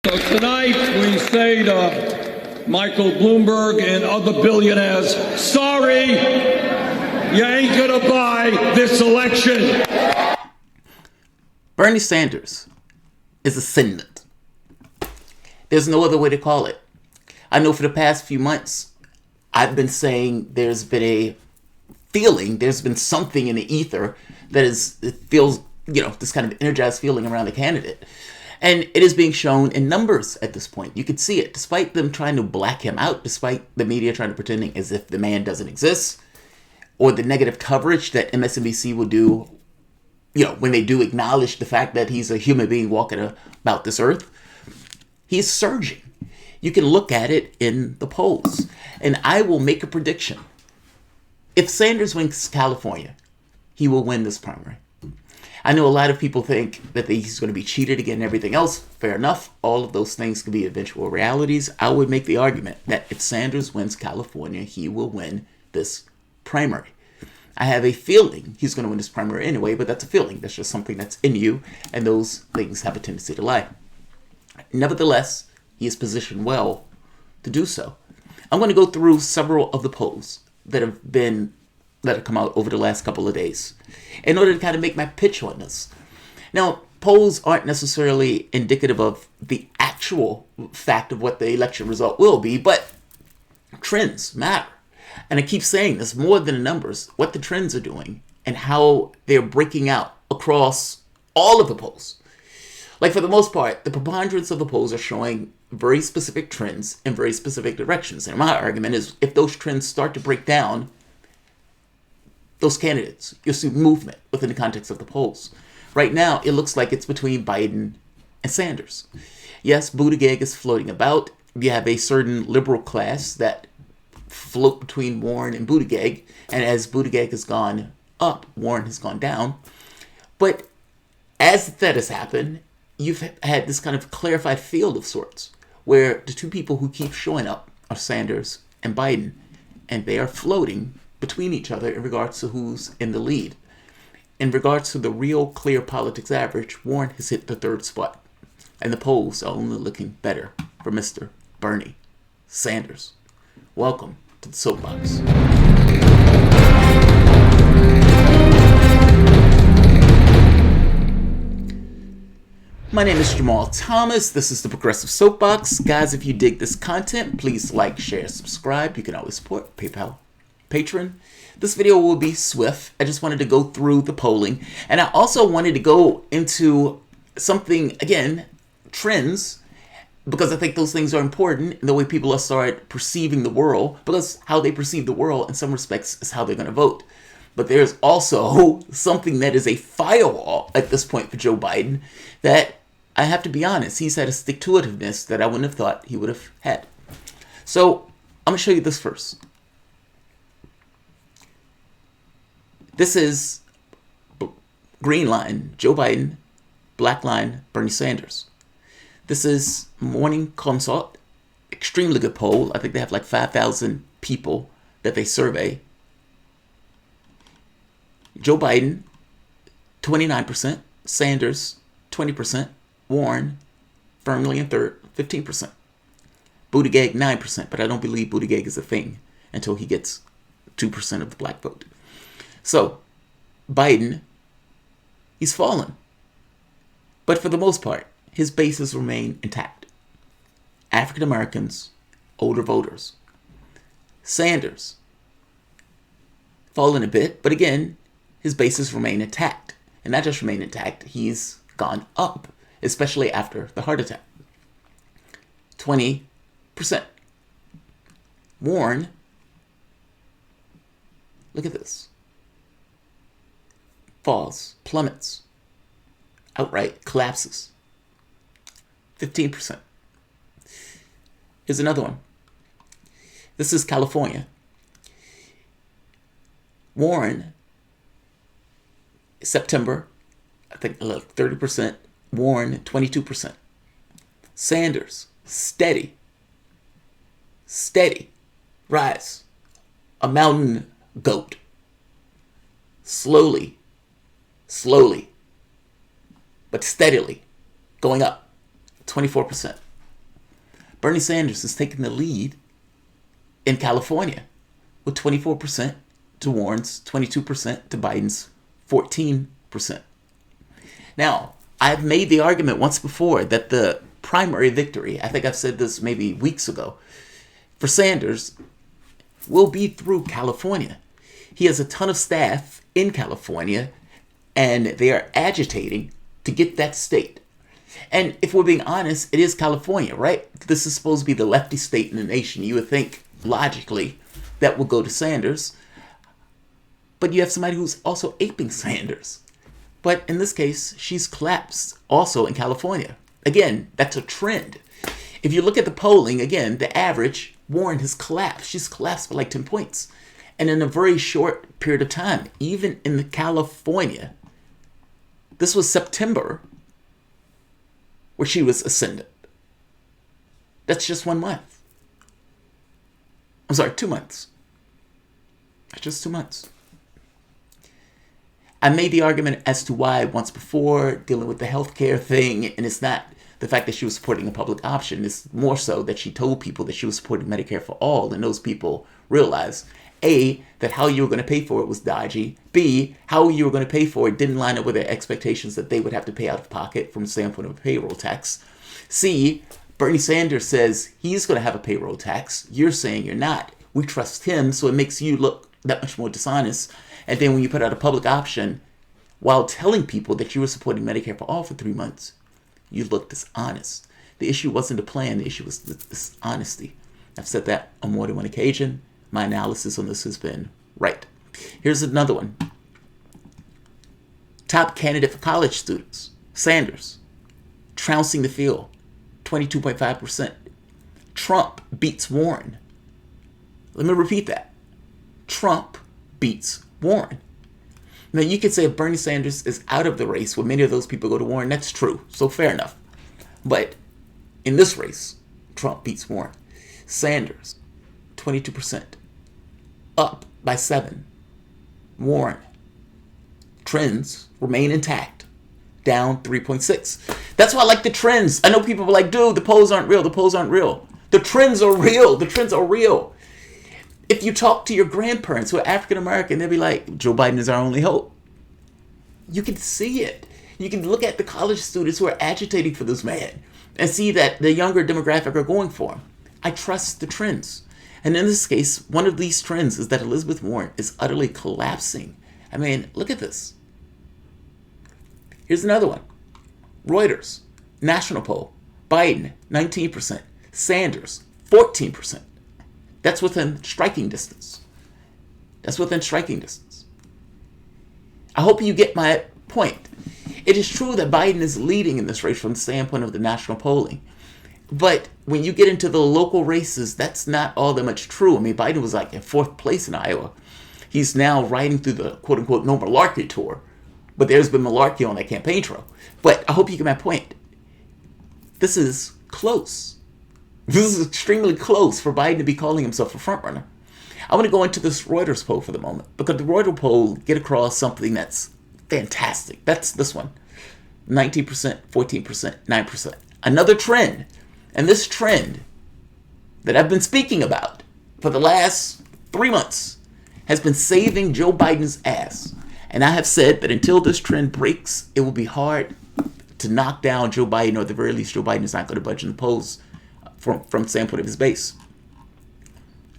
So tonight we say to Michael Bloomberg and other billionaires, sorry, you ain't gonna buy this election. Bernie Sanders is ascendant. There's no other way to call it. I know for the past few months, I've been saying there's been a feeling, there's been something in the ether that it feels, this kind of energized feeling around the candidate. And it is being shown in numbers at this point. You can see it, despite them trying to black him out, despite the media trying to pretending as if the man doesn't exist, or the negative coverage that MSNBC will do, when they do acknowledge the fact that he's a human being walking about this earth. He's surging. You can look at it in the polls. And I will make a prediction. If Sanders wins California, he will win this primary. I know a lot of people think that he's going to be cheated again and everything else. Fair enough. All of those things can be eventual realities. I would make the argument that if Sanders wins California, he will win this primary. I have a feeling he's going to win this primary anyway, but that's a feeling. That's just something that's in you, and those things have a tendency to lie. Nevertheless, he is positioned well to do so. I'm going to go through several of the polls that have come out over the last couple of days in order to kind of make my pitch on this. Now, polls aren't necessarily indicative of the actual fact of what the election result will be, but trends matter. And I keep saying this more than the numbers, what the trends are doing and how they're breaking out across all of the polls. Like, for the most part, the preponderance of the polls are showing very specific trends in very specific directions. And my argument is if those trends start to break down, those candidates, you'll see movement within the context of the polls. Right now, it looks like it's between Biden and Sanders. Yes, Buttigieg is floating about. You have a certain liberal class that float between Warren and Buttigieg. And as Buttigieg has gone up, Warren has gone down. But as that has happened, you've had this kind of clarified field of sorts where the two people who keep showing up are Sanders and Biden. And they are floating between each other in regards to who's in the lead. In regards to the real clear politics average, Warren has hit the third spot. And the polls are only looking better for Mr. Bernie Sanders. Welcome to the Soapbox. My name is Jamarl Thomas. This is the Progressive Soapbox. Guys, if you dig this content, please like, share, subscribe. You can always support PayPal, Patreon. This video will be swift. I just wanted to go through the polling. And I also wanted to go into something, again, trends, because I think those things are important in the way people are start perceiving the world, because how they perceive the world in some respects is how they're going to vote. But there's also something that is a firewall at this point for Joe Biden that I have to be honest, he's had a stick-to-itiveness that I wouldn't have thought he would have had. So I'm going to show you this first. This is green line, Joe Biden, black line, Bernie Sanders. This is Morning Consult, extremely good poll. I think they have like 5,000 people that they survey. Joe Biden, 29%, Sanders, 20%, Warren, firmly in third, 15%. Buttigieg, 9%, but I don't believe Buttigieg is a thing until he gets 2% of the black vote. So, Biden, he's fallen. But for the most part, his bases remain intact. African Americans, older voters. Sanders, fallen a bit, but again, his bases remain intact. And not just remain intact, he's gone up, especially after the heart attack. 20%. Warren, look at this. Falls, plummets, outright collapses. 15%. Here's another one. This is California. Warren, September, I think 30%. Warren, 22%. Sanders, steady rise. A mountain goat. Slowly, but steadily going up. 24%. Bernie Sanders has taken the lead in California with 24% to Warren's 22% to Biden's 14%. Now, I've made the argument once before that the primary victory, I think I've said this maybe weeks ago, for Sanders will be through California. He has a ton of staff in California, and they are agitating to get that state. And if we're being honest, it is California, right? This is supposed to be the lefty state in the nation. You would think, logically, that will go to Sanders. But you have somebody who's also aping Sanders. But in this case, she's collapsed also in California. Again, that's a trend. If you look at the polling, again, the average, Warren has collapsed. She's collapsed by like 10 points. And in a very short period of time, even in the California, this was September, where she was ascendant. That's just 1 month. I'm sorry, 2 months. That's just 2 months. I made the argument as to why once before, dealing with the healthcare thing, and it's not the fact that she was supporting a public option. It's more so that she told people that she was supporting Medicare for all, and those people realized, A, that how you were going to pay for it was dodgy. B, how you were going to pay for it didn't line up with their expectations that they would have to pay out of pocket from the standpoint of a payroll tax. C, Bernie Sanders says he's going to have a payroll tax. You're saying you're not. We trust him, so it makes you look that much more dishonest. And then when you put out a public option while telling people that you were supporting Medicare for all for 3 months, you look dishonest. The issue wasn't the plan. The issue was the dishonesty. I've said that on more than one occasion. My analysis on this has been right. Here's another one. Top candidate for college students, Sanders, trouncing the field, 22.5%. Trump beats Warren. Let me repeat that. Trump beats Warren. Now, you could say if Bernie Sanders is out of the race, well, many of those people go to Warren. That's true. So fair enough. But in this race, Trump beats Warren. Sanders, 22%. Up by 7. Warren. Trends remain intact. Down 3.6. That's why I like the trends. I know people are like, dude, the polls aren't real. The polls aren't real. The trends are real. The trends are real. If you talk to your grandparents who are African American, they'll be like, Joe Biden is our only hope. You can see it. You can look at the college students who are agitating for this man and see that the younger demographic are going for him. I trust the trends. And in this case, one of these trends is that Elizabeth Warren is utterly collapsing. I mean, look at this. Here's another one. Reuters, national poll. Biden, 19%. Sanders, 14%. That's within striking distance. That's within striking distance. I hope you get my point. It is true that Biden is leading in this race from the standpoint of the national polling. But when you get into the local races, that's not all that much true. I mean, Biden was like in 4th place in Iowa. He's now riding through the quote-unquote no malarkey tour. But there's been malarkey on that campaign trail. But I hope you get my point. This is close. This is extremely close for Biden to be calling himself a frontrunner. I want to go into this Reuters poll for the moment, because the Reuters poll get across something that's fantastic. That's this one. 19%, 14%, 9%. Another trend. And this trend that I've been speaking about for the last 3 months has been saving Joe Biden's ass. And I have said that until this trend breaks, it will be hard to knock down Joe Biden, or at the very least, Joe Biden is not going to budge in the polls from the standpoint of his base.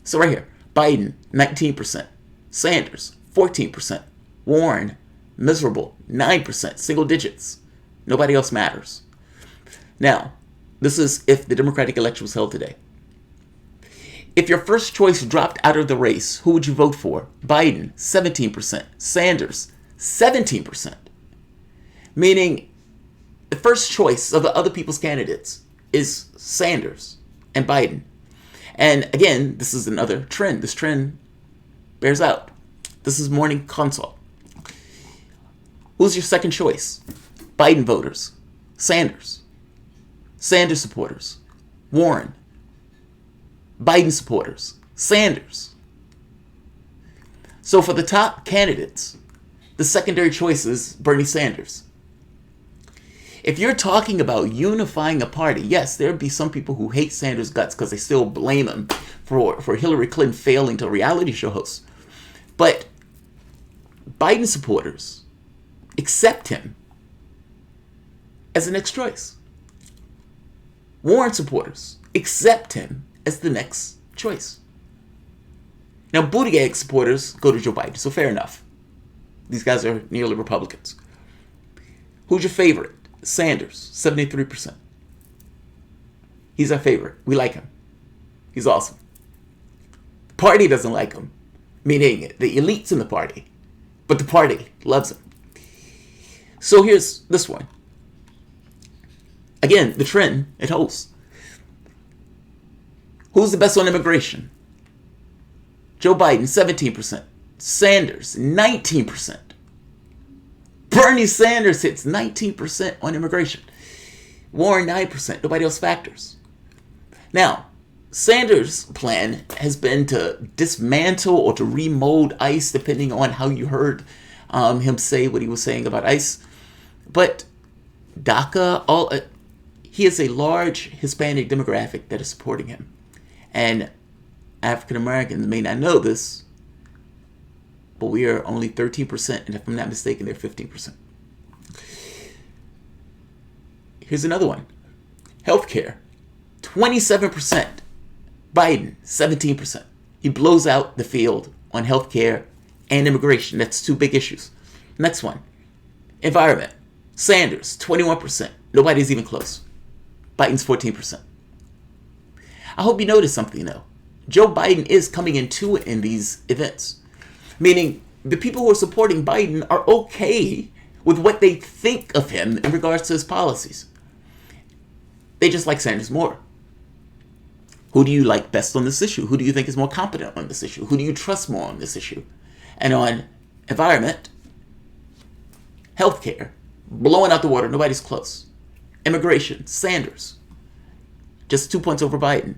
So right here, Biden, 19%. Sanders, 14%. Warren, miserable, 9%, single digits. Nobody else matters. Now, this is if the Democratic election was held today. If your first choice dropped out of the race, who would you vote for? Biden, 17%. Sanders, 17%. Meaning, the first choice of the other people's candidates is Sanders and Biden. And again, this is another trend. This trend bears out. This is Morning Consult. Who's your second choice? Biden voters. Sanders. Sanders supporters. Warren. Biden supporters. Sanders. So for the top candidates, the secondary choice is Bernie Sanders. If you're talking about unifying a party, yes, there'd be some people who hate Sanders' guts because they still blame him for Hillary Clinton failing to reality show host. But Biden supporters accept him as the next choice. Warren supporters accept him as the next choice. Now, Buttigieg supporters go to Joe Biden, so fair enough. These guys are nearly Republicans. Who's your favorite? Sanders, 73%. He's our favorite. We like him. He's awesome. The party doesn't like him, meaning the elites in the party, but the party loves him. So here's this one. Again, the trend, it holds. Who's the best on immigration? Joe Biden, 17%. Sanders, 19%. Bernie Sanders hits 19% on immigration. Warren, 9%. Nobody else factors. Now, Sanders' plan has been to dismantle or to remold ICE, depending on how you heard him say what he was saying about ICE. But DACA, he has a large Hispanic demographic that is supporting him. And African Americans may not know this, but we are only 13%, and if I'm not mistaken, they're 15%. Here's another one. Healthcare, 27%. Biden, 17%. He blows out the field on healthcare and immigration. That's two big issues. Next one. Environment. Sanders, 21%. Nobody's even close. Biden's 14%. I hope you notice something, though. Joe Biden is coming into it in these events. Meaning, the people who are supporting Biden are okay with what they think of him in regards to his policies. They just like Sanders more. Who do you like best on this issue? Who do you think is more competent on this issue? Who do you trust more on this issue? And on environment, healthcare, blowing out the water, nobody's close. Immigration, Sanders, just 2 points over Biden.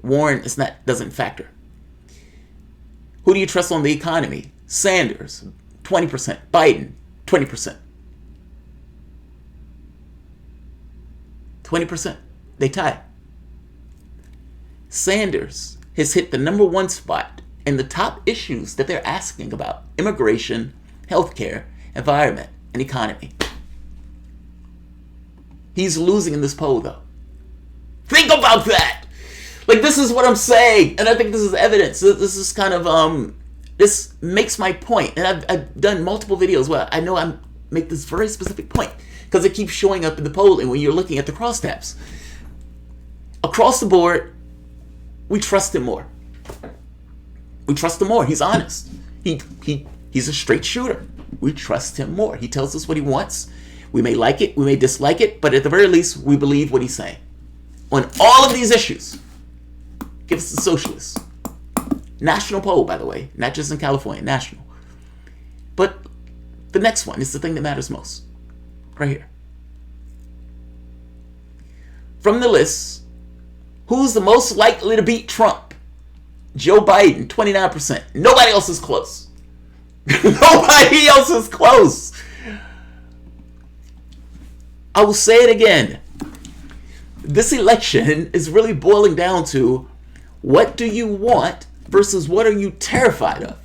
Warren doesn't factor. Who do you trust on the economy? Sanders, 20%. Biden, 20%. 20%. They tie. Sanders has hit the number one spot in the top issues that they're asking about: immigration, healthcare, environment, and economy. He's losing in this poll, though. Think about that! Like, this is what I'm saying, and I think this is evidence. This is kind of, this makes my point. And I've done multiple videos where I know I make this very specific point, because it keeps showing up in the polling when you're looking at the crosstabs. Across the board, we trust him more. We trust him more. He's honest. He's a straight shooter. We trust him more. He tells us what he wants. We may like it, we may dislike it, but at the very least, we believe what he's saying. On all of these issues, give us the socialists. National poll, by the way, not just in California, national. But the next one is the thing that matters most. Right here. From the list, who's the most likely to beat Trump? Joe Biden, 29%. Nobody else is close. Nobody else is close. I will say it again. This election is really boiling down to what do you want versus what are you terrified of?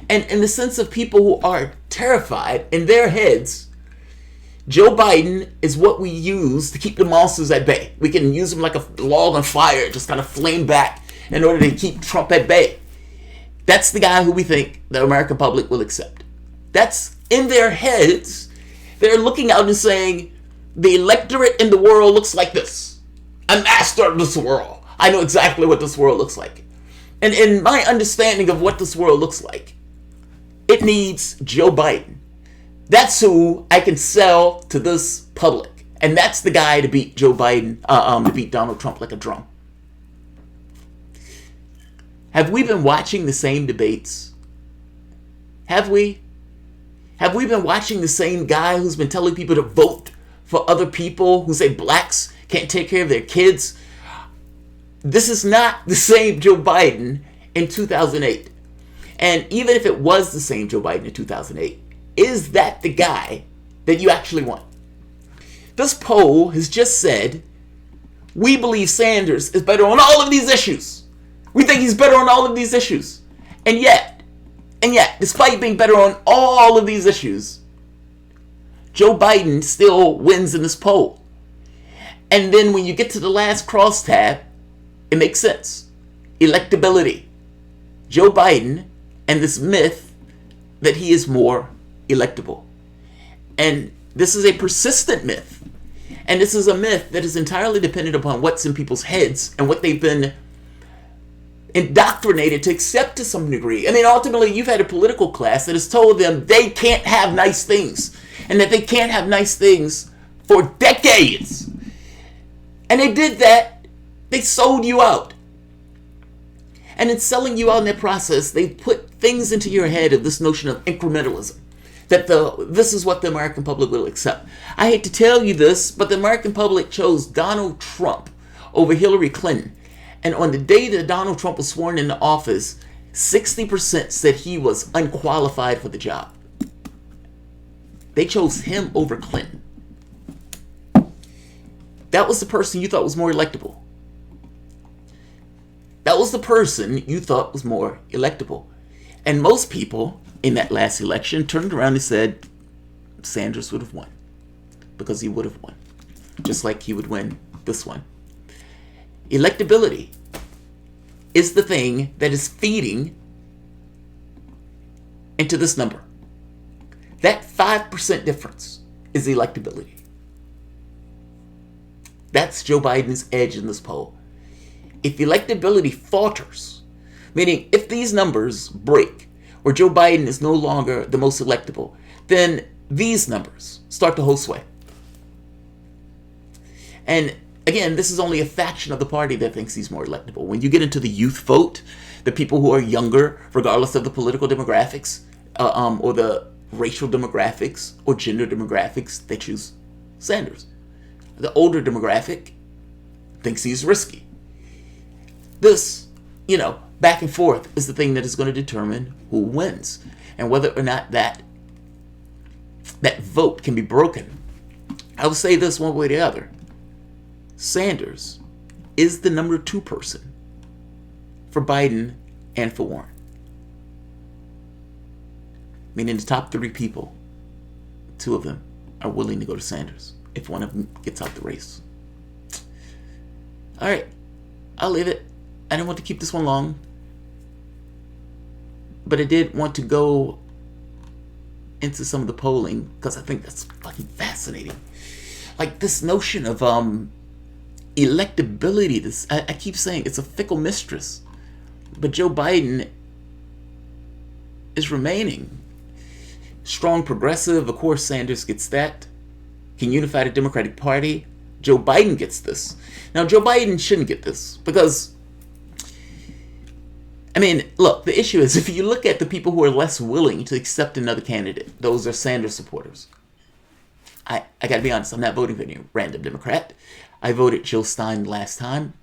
And in the sense of people who are terrified in their heads, Joe Biden is what we use to keep the monsters at bay. We can use them like a log on fire, just kind of flame back in order to keep Trump at bay. That's the guy who we think the American public will accept. That's in their heads. They're looking out and saying, the electorate in the world looks like this. I'm master of this world. I know exactly what this world looks like. And in my understanding of what this world looks like, it needs Joe Biden. That's who I can sell to this public. And that's the guy to beat Joe Biden, to beat Donald Trump like a drum. Have we been watching the same debates? Have we? Have we been watching the same guy who's been telling people to vote for other people, who say blacks can't take care of their kids? This is not the same Joe Biden in 2008. And even if it was the same Joe Biden in 2008, is that the guy that you actually want? This poll has just said, we believe Sanders is better on all of these issues. We think he's better on all of these issues. And yet, despite being better on all of these issues, Joe Biden still wins in this poll. And then when you get to the last crosstab, it makes sense. Electability. Joe Biden and this myth that he is more electable. And this is a persistent myth. And this is a myth that is entirely dependent upon what's in people's heads and what they've been indoctrinated to accept to some degree. I mean, ultimately, you've had a political class that has told them they can't have nice things. And that they can't have nice things for decades. And they did that. They sold you out. And in selling you out in that process, they put things into your head of this notion of incrementalism. That this is what the American public will accept. I hate to tell you this, but the American public chose Donald Trump over Hillary Clinton. And on the day that Donald Trump was sworn into office, 60% said he was unqualified for the job. They chose him over Clinton. That was the person you thought was more electable. That was the person you thought was more electable. And most people in that last election turned around and said Sanders would have won. Because he would have won. Just like he would win this one. Electability is the thing that is feeding into this number. That 5% difference is electability. That's Joe Biden's edge in this poll. If electability falters, meaning if these numbers break, or Joe Biden is no longer the most electable, then these numbers start to hold sway. And again, this is only a faction of the party that thinks he's more electable. When you get into the youth vote, the people who are younger, regardless of the political demographics, or the racial demographics, or gender demographics, they choose Sanders. The older demographic thinks he's risky. This, back and forth is the thing that is going to determine who wins and whether or not that vote can be broken. I will say this one way or the other. Sanders is the number 2 person for Biden and for Warren. Meaning the top 3 people, 2 of them are willing to go to Sanders if one of them gets out the race. All right, I'll leave it. I didn't want to keep this one long, but I did want to go into some of the polling because I think that's fucking fascinating. Like this notion of electability. This I keep saying it's a fickle mistress, but Joe Biden is remaining strong progressive. Of course, Sanders gets that. Can unify the Democratic Party. Joe Biden gets this. Now, Joe Biden shouldn't get this because, look, the issue is if you look at the people who are less willing to accept another candidate, those are Sanders supporters. I got to be honest, I'm not voting for any random Democrat. I voted Jill Stein last time.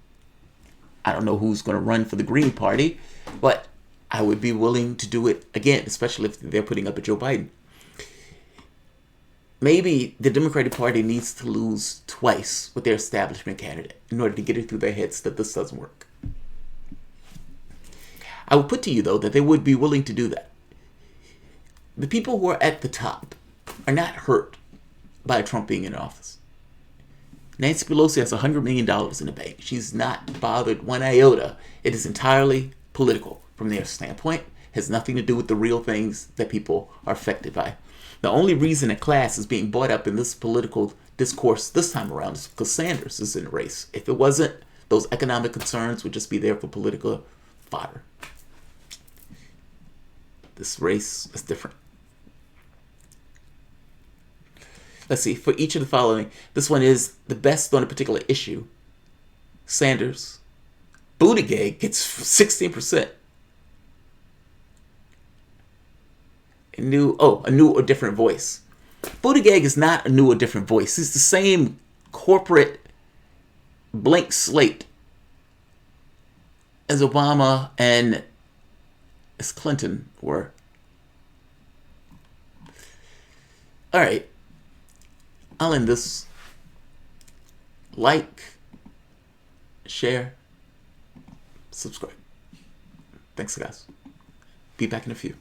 I don't know who's going to run for the Green Party, but I would be willing to do it again, especially if they're putting up a Joe Biden. Maybe the Democratic Party needs to lose twice with their establishment candidate in order to get it through their heads that this doesn't work. I would put to you, though, that they would be willing to do that. The people who are at the top are not hurt by Trump being in office. Nancy Pelosi has $100 million in the bank. She's not bothered one iota. It is entirely political from their standpoint. It has nothing to do with the real things that people are affected by. The only reason a class is being brought up in this political discourse this time around is because Sanders is in the race. If it wasn't, those economic concerns would just be there for political fodder. This race is different. Let's see, for each of the following, this one is the best on a particular issue. Sanders. Buttigieg gets 16%. A new or different voice. Buttigieg is not a new or different voice. He's the same corporate blank slate as Obama and as Clinton were. All right. I'll end this like, share, subscribe. Thanks, guys. Be back in a few.